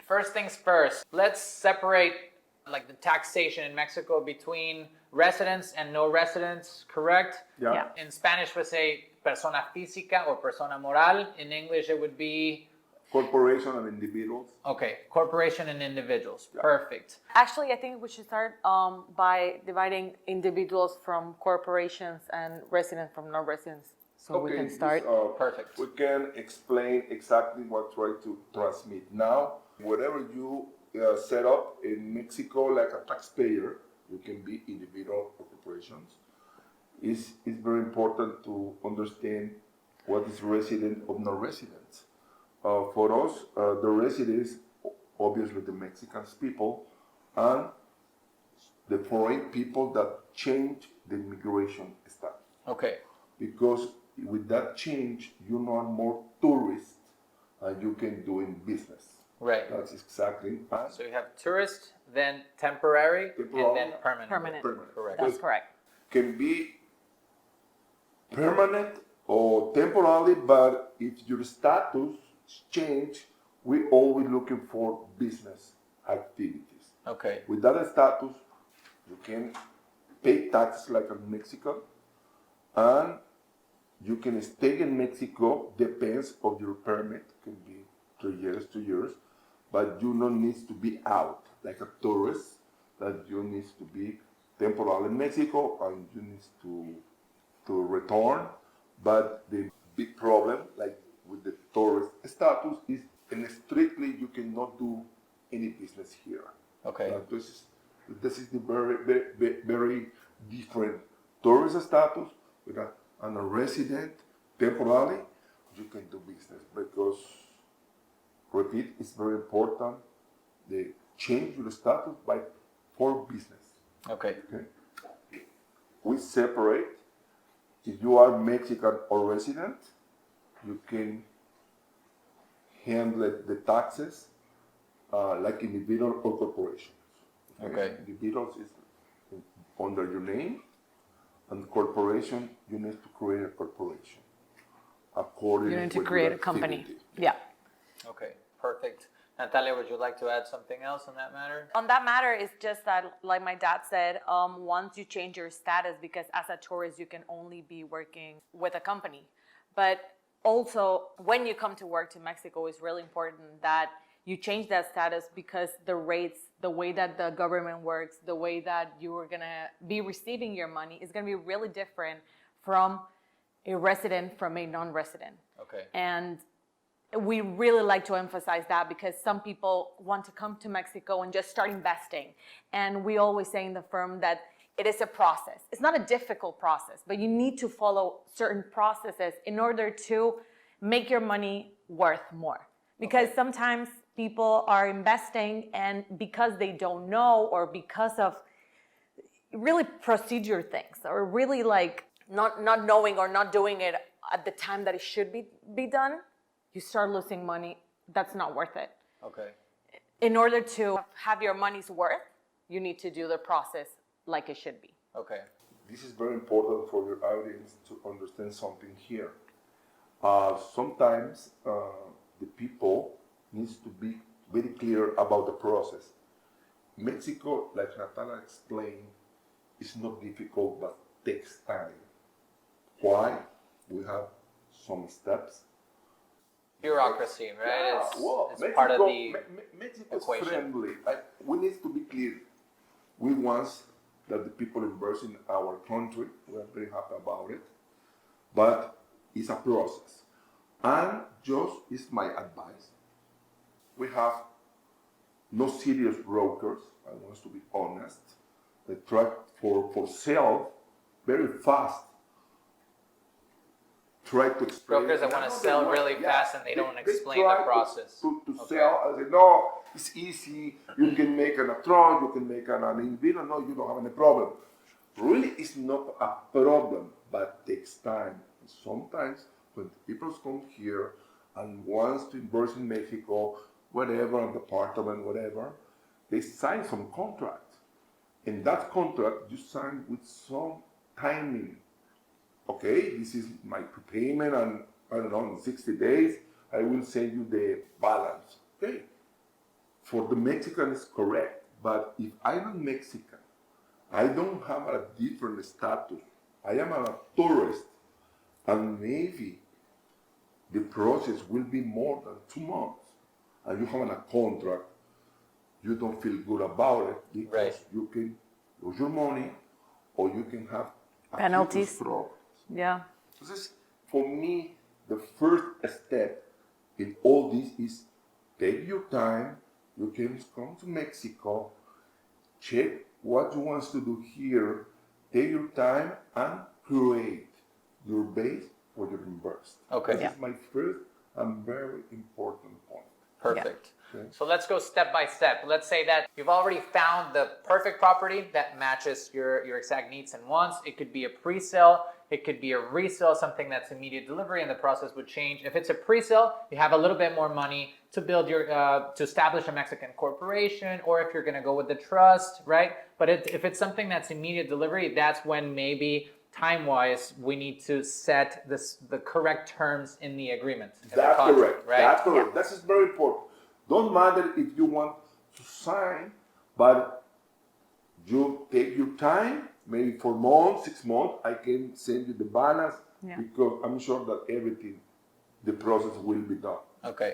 First things first, let's separate like the taxation in Mexico between residents and no residents, correct? Yeah. In Spanish we say persona física or persona moral. In English it would be Corporation and individuals. okay, corporation and individuals. Yeah. Perfect. Actually, I think we should start by dividing individuals from corporations and residents from non-residents. So we can start. Perfect. We can explain exactly what try to transmit. Now, whatever you set up in Mexico like a taxpayer, you can be individual or corporations. It's very important to understand what is resident or non-residents. For us, the residents, obviously the Mexican people, and the foreign people that change the immigration status. Okay. Because with that change, you know more tourists and you can do in business. Right. That's exactly. So you have tourist, then temporary, and then permanent. Permanent. Correct. That's correct. Can be permanent or temporary, but if your status change, we always looking for business activities. Okay. With that status, you can pay taxes like a Mexican, and you can stay in Mexico, depends of your permit, can be 3 years, 2 years, but you don't need to be out like a tourist, that you need to be temporary in Mexico and you need to return. But the big problem, like with the tourist status, is and strictly you cannot do any business here. Okay. This is the very different tourist status with a resident temporarily. You can do business because, repeat, it's very important. They change your status for business. Okay. We separate. If you are Mexican or resident, you can handle the taxes like individual or corporations. Okay. Individuals is under your name, and corporation, you need to create a corporation. You need to create a company. Activity. Yeah. Okay. Perfect. Natalia, would you like to add something else on that matter? On that matter, it's just that, like my dad said, once you change your status, because as a tourist, you can only be working with a company. But also, when you come to work to Mexico, it's really important that you change that status because the rates, the way that the government works, the way that you are going to be receiving your money is going to be really different from a resident from a non-resident. Okay. And we really like to emphasize that because some people want to come to Mexico and just start investing. And we always say in the firm that it is a process. It's not a difficult process, but you need to follow certain processes in order to make your money worth more. Because sometimes people are investing and because they don't know or because of really procedure things or really like not knowing or not doing it at the time that it should be done, you start losing money. That's not worth it. Okay. In order to have your money's worth, you need to do the process like it should be. Okay. This is very important for your audience to understand something here. Sometimes the people needs to be very clear about the process. Mexico, like Natalia explained, is not difficult but takes time. Why? We have some steps. Bureaucracy, right? Yeah, It's Mexico, part of the Mexico is equation. friendly. We need to be clear. We want that the people invest in our country. We are very happy about it. But it's a process. And just is my advice. We have no serious brokers. I want to be honest. They try for sale very fast. Try to explain. Brokers that want to sell really fast and they don't explain the process. To sell, I say, no, it's easy. You can make an upfront, you can make an individual. No, you don't have any problem. Really, it's not a problem, but it takes time. Sometimes when people come here and wants to invest in Mexico, whatever, an apartment, whatever, they sign some contract. In that contract, you sign with some timing. Okay, this is my prepayment, and I don't know, in 60 days, I will send you the balance. Okay, for the Mexican is correct, but if I'm Mexican, I don't have a different status. I am a tourist, and maybe the process will be more than 2 months, and you have a contract, you don't feel good about it because Right. you can lose your money or you can have Penalties. acute problems. Yeah. This is, for me, the first step in all this is take your time. You can come to Mexico, check what you want to do here, take your time and create your base for your invest. Okay. This Yeah. is my first and very important point. Perfect. Okay. So let's go step by step. Let's say that you've already found the perfect property that matches your exact needs and wants. It could be a pre-sale, it could be a resale, something that's immediate delivery, and the process would change. If it's a pre-sale, you have a little bit more money to build your to establish a Mexican corporation, or if you're going to go with the trust, right? But if it's something that's immediate delivery, that's when maybe time-wise we need to set the correct terms in the agreement. In the That's contract, correct. right? That's correct. That is very important. Don't matter if you want to sign, but you take your time, maybe 4 months, 6 months. I can send you the balance Yeah. because I'm sure that everything, the process will be done. Okay.